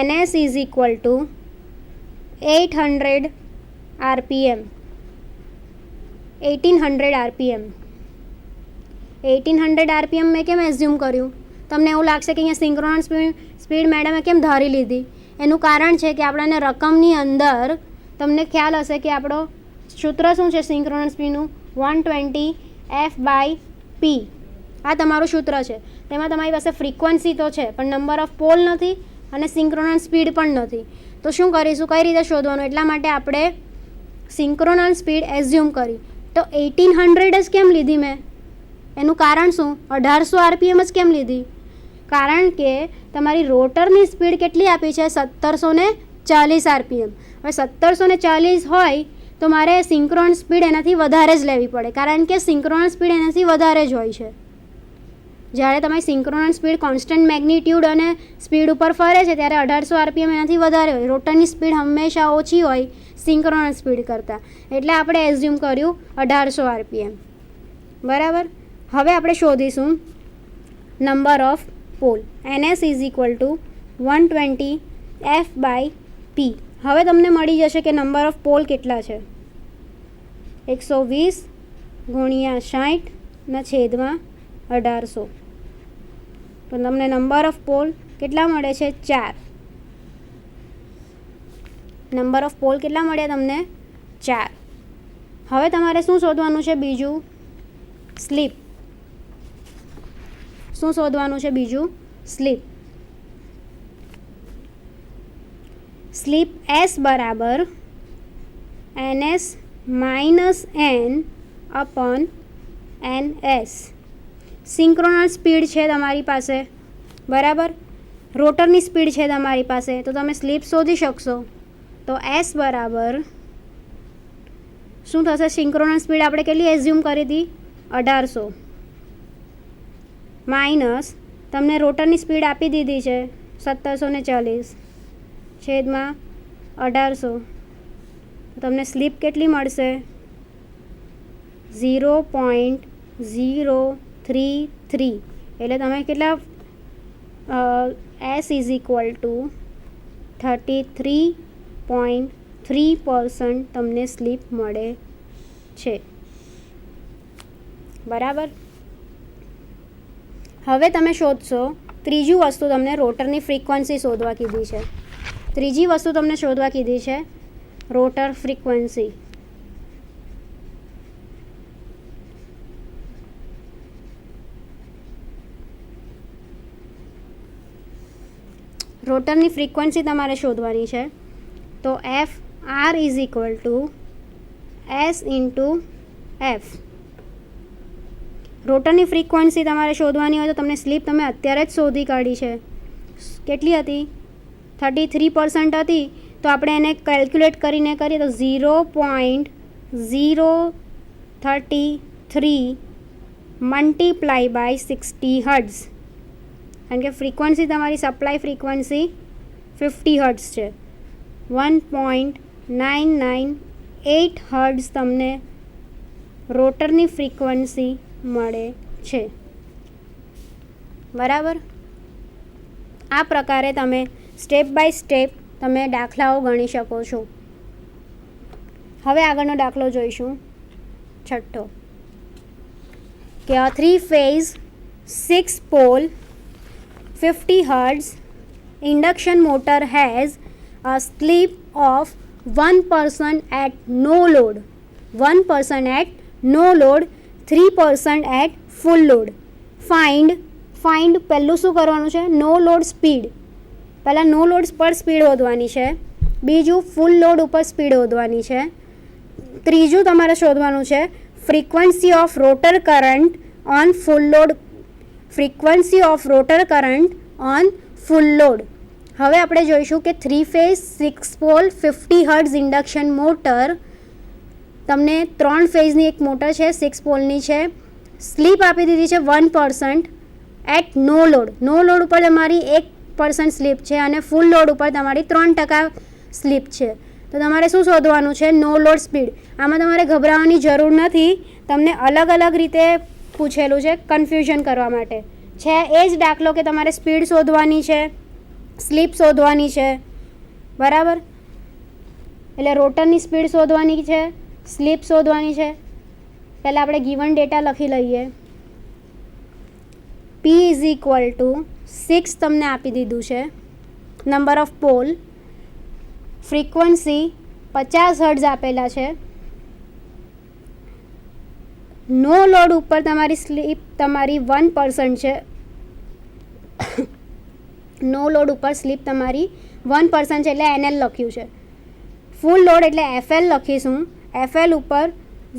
NS is equal to 800 RPM. 1800 RPM. 1800 RPM મેં કેમ એઝ્યુમ કર્યું? તમને એવું લાગશે કે અહીંયા સિંક્રોનસ સ્પીડ મેડમે કેમ ધારી લીધી? એનું કારણ છે કે આપણને રકમની અંદર તમને ખ્યાલ હશે કે આપણો સૂત્ર શું છે સિંક્રોનસ સ્પીડનું? 120f/p. આ તમારું સૂત્ર છે. તેમાં તમારી પાસે ફ્રીક્વન્સી તો છે પણ નંબર ઓફ પોલ નથી અને સિંક્રોનસ સ્પીડ પણ નથી. તો શું કરીશું? કઈ રીતે શોધવાનું? એટલા માટે આપણે સિંક્રોનસ સ્પીડ એઝ્યુમ કરી. તો 1800 જ કેમ લીધી મેં? એનું કારણ શું? 1800 RPM જ કેમ લીધી? કારણ કે તમારી રોટરની સ્પીડ કેટલી આપી છે? 1740 RPM. હવે 1740 હોય તો મારે સિંક્રોનસ સ્પીડ એનાથી વધારે જ લેવી પડે, કારણ કે સિંક્રોનસ સ્પીડ એનાથી વધારે જ હોય છે. જ્યારે તમારી સિંક્રોનસ સ્પીડ કોન્સ્ટન્ટ મેગ્નિટ્યુડ અને સ્પીડ ઉપર ફરે છે ત્યારે 1800 RPM એનાથી વધારે હોય. રોટરની સ્પીડ હંમેશા ઓછી હોય સિંક્રોનસ સ્પીડ કરતાં, એટલે આપણે એઝ્યુમ કર્યું 1800 RPM. બરાબર. હવે આપણે શોધીશું number of pole. NS is equal to 120f/p. હવે તમને મળી જશે કે નંબર ઓફ પોલ કેટલા છે? 120 ગુણ્યા 60 ના છેદમાં 1800. તો તમને નંબર ઓફ પોલ કેટલા મળે છે? 4. નંબર ઓફ પોલ કેટલા મળ્યા તમને? 4. હવે તમારે શું શોધવાનું છે બીજું? સ્લીપ. શું શોધવાનું છે બીજું? સ્લીપ. સ્લીપ S બરાબર NS minus N upon NS. Synchronous speed છે તમારી પાસે, બરાબર. રોટરની સ્પીડ છે તમારી પાસે, તો તમે સ્લીપ શોધી શકશો. તો S બરાબર શું થશે? સિંક્રોનસ સ્પીડ આપણે કેટલી એઝ્યુમ કરી હતી? 1800 માઇનસ તમને રોટરની સ્પીડ આપી દીધી છે 1740 છેદમાં 1800. તમને સ્લીપ કેટલી મળશે? 0.033. એટલે તમે કેટલા S ઇઝ ઇક્વલ ટુ 33.3% તમને સ્લીપ મળે છે, બરાબર. હવે તમે શોધશો ત્રીજું વસ્તુ, તમને રોટરની ફ્રીક્વન્સી શોધવા કીધી છે. ત્રીજી વસ્તુ તમને શોધવા કીધી છે રોટર ફ્રીક્વન્સી. રોટરની ફ્રીક્વન્સી તમારે શોધવાની છે. તો F R is equal to S into F. રોટરની ફ્રીક્વન્સી તમારે શોધવાની હોય તો તમને સ્લીપ તમે અત્યારે જ શોધી કાઢી છે. કેટલી હતી? 33% હતી. તો આપણે એને કેલ્ક્યુલેટ કરીને કરીએ તો 0.033 મલ્ટીપ્લાય બાય 60 હર્ટ્ઝ. કારણ કે ફ્રીક્વન્સી તમારી સપ્લાય ફ્રીક્વન્સી 50 હર્ટ્ઝ છે. 1.998 હર્ટ્ઝ તમને રોટરની ફ્રીક્વન્સી મળે છે, બરાબર. આ પ્રકારે તમે સ્ટેપ બાય સ્ટેપ તમે દાખલાઓ ગણી શકો છો. હવે આગળનો દાખલો જોઈશું, છઠ્ઠો, કે a 3-phase 6-pole 50 hertz induction motor has a sleep of 1% at no load, 1% at no load, 3% at full load. Find પહેલું શું કરવાનું છે? નો લોડ સ્પીડ. પહેલાં નો લોડ પર સ્પીડ શોધવાની છે. બીજું ફૂલ લોડ ઉપર સ્પીડ શોધવાની છે. ત્રીજું તમારે શોધવાનું છે frequency of rotor current on full load, frequency of rotor current on full load. હવે આપણે જોઈશું કે 3-phase 6-pole 50 hertz induction motor, તમને 3 ફેઝની એક મોટર છે, 6 પોલની છે. સ્લીપ આપી દીધી છે 1% at no load. No load ઉપર તમારી 1% સ્લીપ છે અને ફૂલ લોડ ઉપર તમારી 3% સ્લીપ છે. તો તમારે શું શોધવાનું છે? નો લોડ સ્પીડ. આમાં તમારે ગભરાવાની જરૂર નથી, તમને અલગ અલગ રીતે પૂછેલું છે કન્ફ્યુઝન કરવા માટે છે. એ જ દાખલો કે તમારે સ્પીડ શોધવાની છે, સ્લીપ શોધવાની છે, બરાબર. એટલે રોટરની સ્પીડ શોધવાની છે, સ્લીપ શોધવાની છે. પહેલાં આપણે ગિવન ડેટા લખી લઈએ. P ઇઝ ઇક્વલ ટુ 6 તમને આપી દીધું છે, number of pole, frequency 50 hertz આપેલા છે. નો લોડ ઉપર તમારી સ્લીપ તમારી 1% છે. નો લોડ ઉપર સ્લીપ તમારી 1% છે એટલે NL લખ્યું છે. ફૂલ લોડ એટલે FL લખીશું. FL ઉપર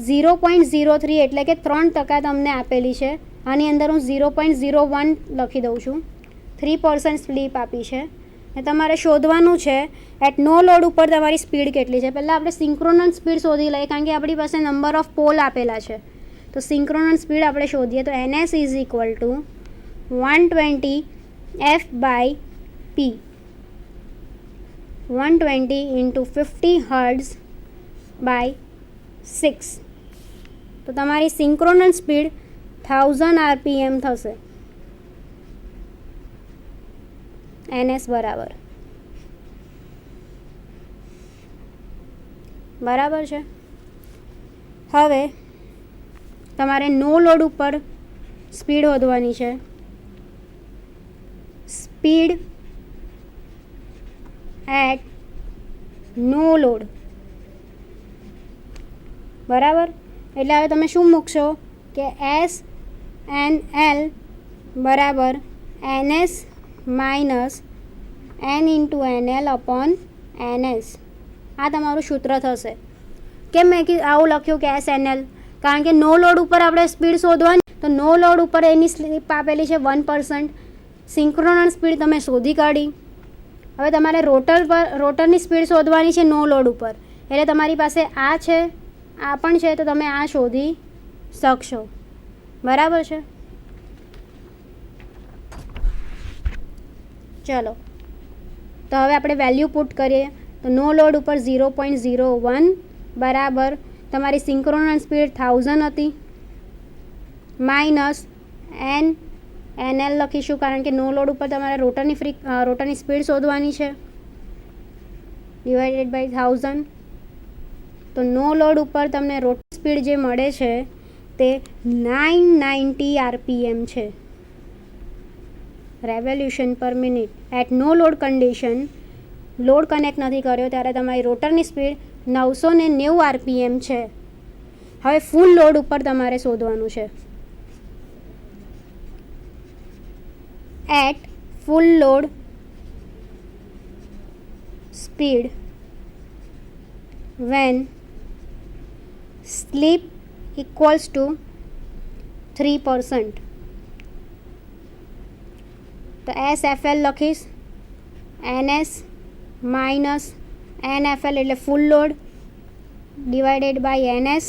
0.03 એટલે કે 3% તમને આપેલી છે. આની અંદર હું 0.01 લખી દઉં છું. 3% સ્લીપ આપી છે. ને તમારે શોધવાનું છે એટ નો લોડ ઉપર તમારી સ્પીડ કેટલી છે. પહેલાં આપણે સિંક્રોનસ સ્પીડ શોધી લઈએ, કારણ કે આપણી પાસે નંબર ઓફ પોલ આપેલા છે. તો સિંક્રોનસ સ્પીડ આપણે શોધીએ તો NS is equal to 120 F/P, 120 into 50 hertz by 6. તો તમારી સિંક્રોનસ સ્પીડ 1000 RPM થશે. NS બરાબર છે. હવે તમારે નો લોડ ઉપર સ્પીડ શોધવાની છે. સ્પીડ એટ નો લોડ, બરાબર. એટલે હવે તમે શું મૂકશો કે SNL બરાબર NS minus N into NL upon NS. આ તમારું સૂત્ર થશે. કેમ મેં આવું લખ્યું કે SNL? કારણ કે નો લોડ ઉપર આપણે સ્પીડ શોધવાની, તો નો લોડ ઉપર એની સ્લીપ આપેલી છે 1%. સિંક્રોનસ સ્પીડ તમે શોધી કાઢી. હવે તમારે રોટરની સ્પીડ શોધવાની છે નો લોડ ઉપર, એટલે તમારી પાસે આ છે, આ પણ છે, તો તમે આ શોધી શકશો. બરાબર છે? ચલો, તો હવે આપણે વેલ્યુ પુટ કરીએ. તો નો લોડ ઉપર 0.01 બરાબર તમારી સિંક્રોનસ સ્પીડ 1000 હતી, માઇનસ NL લખીશું કારણ કે નો લોડ ઉપર તમારે રોટરની સ્પીડ શોધવાની છે, ડિવાઇડેડ બાય 1000. તો નો લોડ ઉપર તમને રોટરની સ્પીડ જે મળે છે તે 990 RPM છે, revolution per minute. At no load condition, load connect નથી કર્યો ત્યારે તમારી રોટરની સ્પીડ 990 RPM છે. હવે ફૂલ લોડ ઉપર તમારે શોધવાનું છે. At full load speed when sleep equals to 3%. તો SFL લખીશ, NS માઇનસ NFL એટલે full load divided by NS.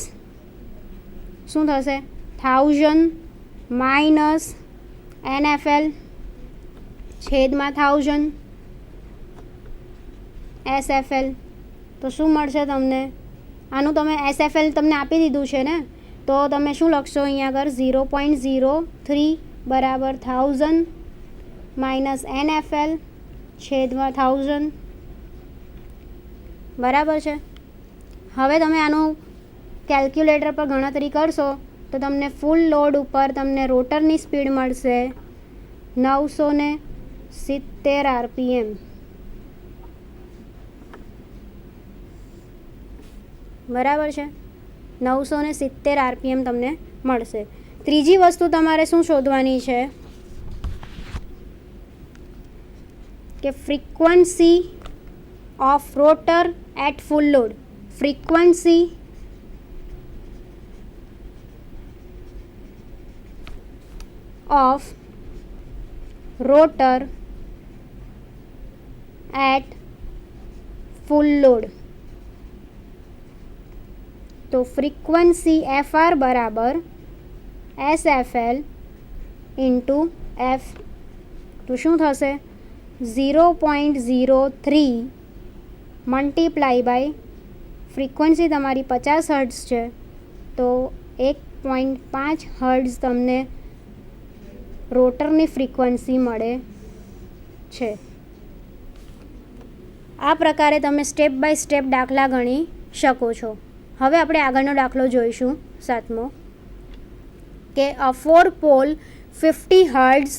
શું થશે? 1000 માઇનસ NFL છેદમાં 1000 SFL. તો શું મળશે તમને? આનું તમે SFL તમને આપી દીધું છે ને, તો તમે શું લખશો અહીંયા આગળ? 0.03 બરાબર 1000 માઇનસ NFL છેદમાં 1000. બરાબર છે? હવે તમે આનું કેલ્ક્યુલેટર પર ગણતરી કરશો તો તમને ફૂલ લોડ ઉપર તમને રોટરની સ્પીડ મળશે 970 RPM. બરાબર છે? 970 RPM તમને મળશે. ત્રીજી વસ્તુ તમારે શું શોધવાની છે કે frequency of rotor at full load. Frequency of rotor at full load. તો ફ્રીક્વન્સી FR બરાબર SFL ઇન્ટુ F. તો શું થશે? 0.03 મલ્ટીપ્લાય બાય ફ્રીક્વન્સી તમારી 50 હર્ટ્ઝ છે, તો 1.5 હર્ટ્ઝ તમને રોટરની ફ્રીક્વન્સી મળે છે. આ પ્રકારે તમે સ્ટેપ બાય સ્ટેપ દાખલા ગણી શકો છો. હવે આપણે આગળનો દાખલો જોઈશું, 7મો, કે a 4 pole 50 hertz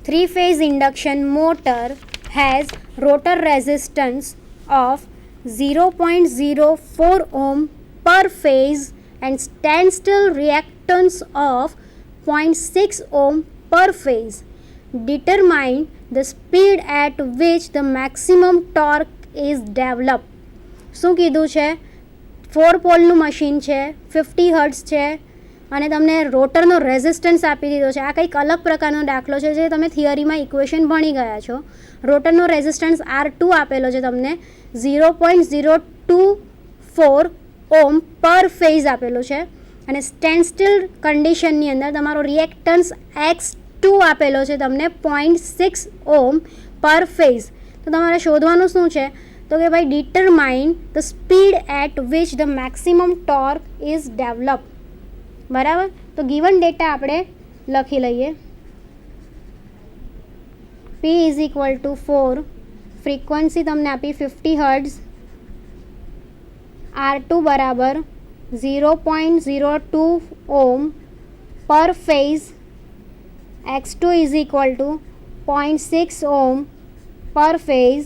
3-phase induction motor has rotor resistance of 0.04 ohm per phase and standstill reactance of 0.6 ohm per phase. Determine the speed at which the maximum torque is developed. શું કીધું છે? 4 પોલનું મશીન છે, 50 હર્ટ્ઝ છે અને તમને રોટરનો રેઝિસ્ટન્સ આપી દીધો છે. આ કંઈક અલગ પ્રકારનો દાખલો છે જે તમે થિયરીમાં ઇક્વેશન ભણી ગયા છો. રોટરનો રેઝિસ્ટન્સ R2 આપેલો છે તમને, 0.024 ઓમ પર ફેઝ આપેલો છે અને સ્ટેન્ડ સ્ટીલ કન્ડિશનની અંદર તમારો રિએક્ટન્સ X2 આપેલો છે તમને 0.6 ઓમ પર ફેઝ. તો તમારે શોધવાનું શું છે? તો કે ભાઈ determine the speed at which the maximum torque is develop. બરાબર? તો ગિવન ડેટા આપણે લખી લઈએ. P is equal to 4, frequency તમને આપી 50 હર્ટ્ઝ, R2 બરાબર 0.02 ohm per phase, X2 is equal to 0.6 ohm per phase.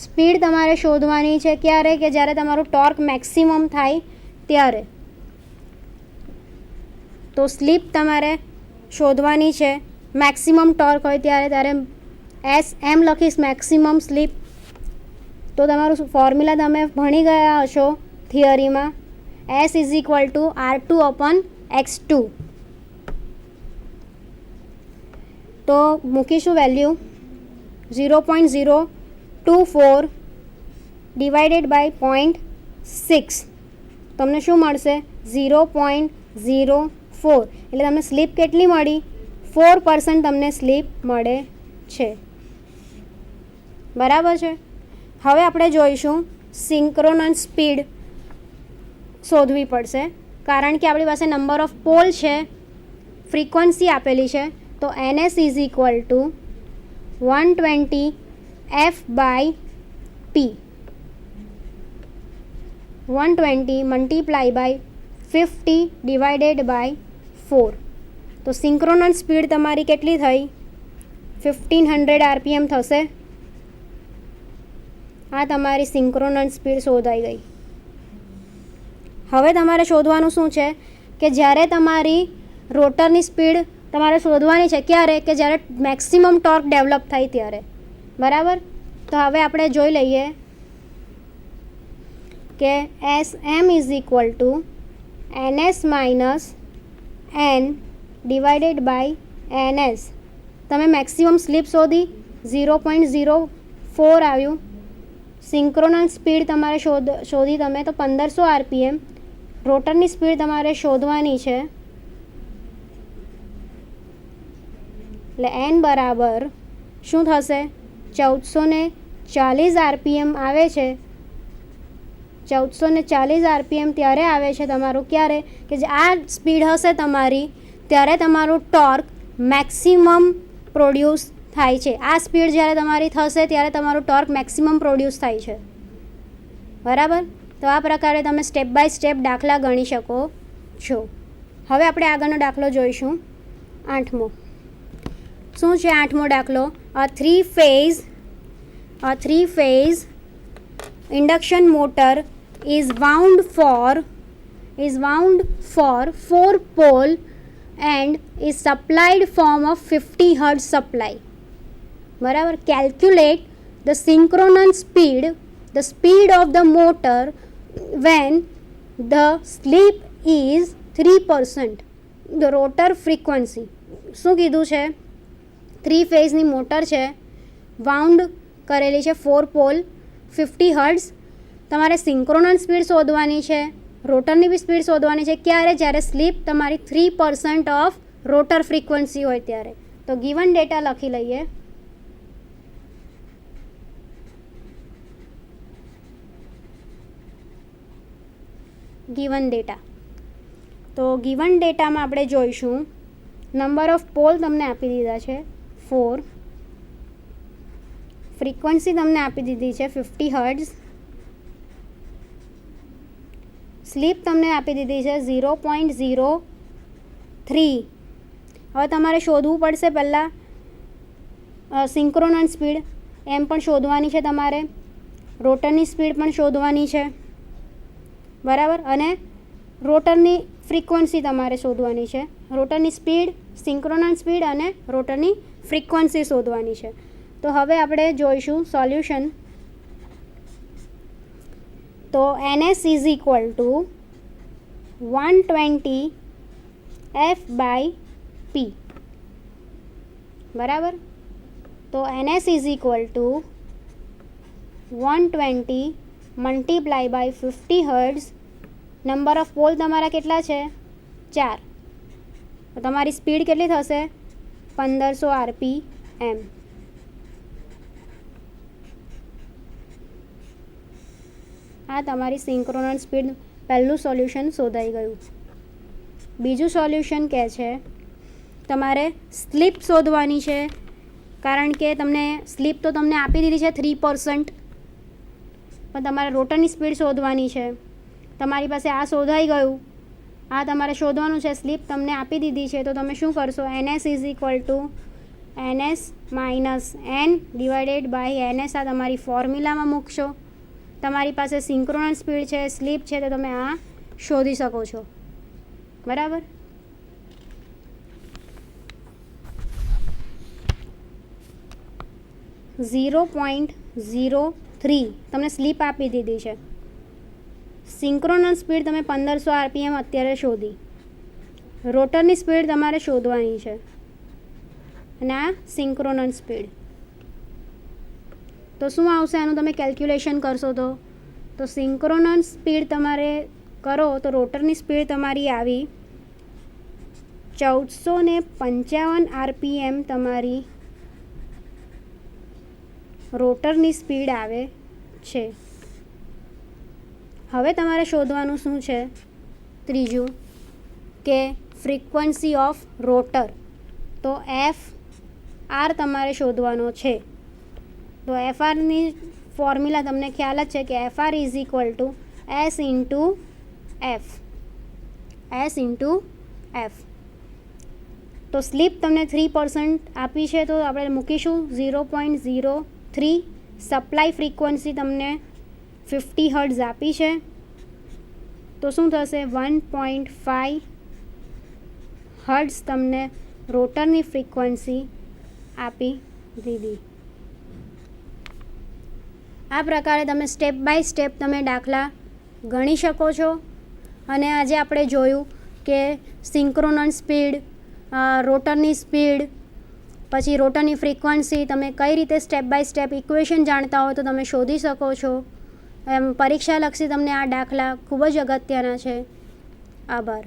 Speed તમારે શોધવાની છે ક્યારે? કે જ્યારે તમારું ટોર્ક મેક્સિમમ થાય ત્યારે. તો સ્લીપ તમારે શોધવાની છે, મેક્સિમમ ટોર્ક હોય ત્યારે એમ લખીશ મેક્સિમમ સ્લીપ. તો તમારું ફોર્મ્યુલા તમે ભણી ગયા હશો થિયરીમાં, S is equal two R2/X2. તો મૂકીશું વેલ્યુ 0.024 ડિવાઇડેડ બાય 0.6. તમને શું મળશે? 0.04. એટલે તમને સ્લીપ કેટલી મળી? 4% તમને સ્લીપ મળે છે. બરાબર છે. હવે આપણે જોઈશું સિંક્રોનસ સ્પીડ શોધવી પડશે, કારણ કે આપણી પાસે નંબર ઓફ પોલ છે, ફ્રીક્વન્સી આપેલી છે. તો NS is equal to 120 F/P. 120 multiply by 50 divided by 4. તો સિંક્રોનસ સ્પીડ તમારી કેટલી થઈ? 1500 RPM થશે. આ તમારી સિંક્રોનસ સ્પીડ શોધાઈ ગઈ. હવે તમારે શોધવાનું શું છે કે જ્યારે તમારી રોટરની સ્પીડ તમારે શોધવાની છે ક્યારે? કે જ્યારે મેક્સિમમ ટોર્ક ડેવલપ થાય ત્યારે. બરાબર. તો હવે આપણે જોઈ લઈએ કે SM is equal to NS minus N divided by NS. તમે મેક્સિમમ સ્લીપ શોધી, 0.04 આવ્યું. સિંક્રોનસ સ્પીડ તમારે શોધી તમે તો 1500 RPM. રોટરની સ્પીડ તમારે શોધવાની છે, એટલે N બરાબર શું થશે? 1440 RPM આવે છે. 1440 RPM ત્યારે આવે છે તમારું ક્યારે? કે જે આ સ્પીડ હશે તમારી ત્યારે તમારું ટોર્ક મેક્સિમમ પ્રોડ્યુસ થાય છે. આ સ્પીડ જ્યારે તમારી થશે ત્યારે તમારું ટોર્ક મેક્સિમમ પ્રોડ્યુસ થાય છે. બરાબર. તો આ પ્રકારે તમે સ્ટેપ બાય સ્ટેપ દાખલા ગણી શકો છો. હવે આપણે આગળનો દાખલો જોઈશું, 8મો. શું છે 8મો દાખલો? A three phase induction motor is wound for 4 pole and is supplied from a 50 Hz supply. બરાબર. Calculate the synchronous speed, the speed of the motor when the slip is 3%. The rotor frequency. શું કીધું છે? 3 ફેઝની મોટર છે, વાઉન્ડ કરેલી છે 4 પોલ, 50 હર્ટ્ઝ. તમારે સિંક્રોનસ સ્પીડ શોધવાની છે, રોટરની બી સ્પીડ શોધવાની છે. ક્યારે? જ્યારે સ્લીપ તમારી 3% ઓફ રોટર ફ્રીક્વન્સી હોય ત્યારે. તો ગિવન ડેટા લખી લઈએ. Given data. તો ગિવન ડેટામાં આપણે જોઈશું નંબર ઓફ પોલ તમને આપી દીધા છે 4, ફ્રીક્વન્સી તમને આપી દીધી છે 50 હર્ટ્ઝ, સ્લીપ તમને આપી દીધી છે 0.03. હવે તમારે શોધવું પડશે પહેલાં સિંક્રોનસ સ્પીડ, એમ પણ શોધવાની છે તમારે, રોટરની સ્પીડ પણ શોધવાની છે. બરાબર. અને રોટરની ફ્રીક્વન્સી તમારે શોધવાની છે. રોટરની સ્પીડ, સિંક્રોનસ સ્પીડ અને રોટરની ફ્રીક્વન્સી શોધવાની છે. તો હવે આપણે જોઈશું સોલ્યુશન. તો NS is equal to 120 F/P. બરાબર. તો NS is equal to 120 multiply by 50 hertz. Number of pole તમારા કેટલા છે? 4. તો તમારી સ્પીડ કેટલી થશે? 1500 RPM. આ તમારી સિંક્રોનસ સ્પીડ પહેલું સોલ્યુશન શોધાઈ ગયું. બીજું સોલ્યુશન કહે છે તમારે સ્લીપ શોધવાની છે, કારણ કે તમને સ્લીપ તો તમને આપી દીધી છે 3%, પણ તમારે રોટરની સ્પીડ શોધવાની છે. તમારી પાસે આ શોધાઈ ગયું, આ તમારે શોધવાનું છે. સ્લીપ તમને આપી દીધી છે તો તમે શું કરશો? NS is equal to NS minus N divided by NS. આ તમારી ફોર્મ્યુલામાં મૂકશો. તમારી પાસે સિંક્રોનસ સ્પીડ છે, સ્લીપ છે, તો તમે આ શોધી શકો છો. બરાબર. $0.024 3 તમને સ્લીપ આપી દીધી છે. સિંક્રોનસ સ્પીડ તમે 1500 RPM અત્યારે શોધી. રોટરની સ્પીડ તમારે શોધવાની છે અને આ સિંક્રોનસ સ્પીડ. તો શું આવશે આનું તમે કેલ્ક્યુલેશન કરશો તો સિંક્રોનસ સ્પીડ તમારે કરો તો રોટરની સ્પીડ તમારી આવી 1455 RPM તમારી રોટરની સ્પીડ આવે છે. હવે તમારે શોધવાનું શું છે ત્રીજું કે ફ્રીક્વન્સી ઓફ રોટર. તો FR તમારે શોધવાનો છે. તો FRની ફોર્મ્યુલા તમને ખ્યાલ જ છે કે FR is equal two S into F. તો સ્લીપ તમને 3% આપી છે તો આપણે મૂકીશું 0.03. સપ્લાય ફ્રીક્વન્સી તમને 50 હર્ટ્ઝ આપી છે તો શું થશે 1.5 હર્ટ્ઝ તમને રોટરની ફ્રીક્વન્સી આપી દીધી. આ પ્રકારે તમે સ્ટેપ બાય સ્ટેપ તમે દાખલા ગણી શકો છો. અને આજે આપણે જોયું કે સિંક્રોનસ સ્પીડ, રોટરની સ્પીડ, પછી રોટરની ફ્રીક્વન્સી તમે કઈ રીતે સ્ટેપ બાય સ્ટેપ ઇક્વેશન જાણતા હોય તો તમે શોધી શકો છો. એમ પરીક્ષાલક્ષી તમને આ દાખલા ખૂબ જ અગત્યના છે. આભાર.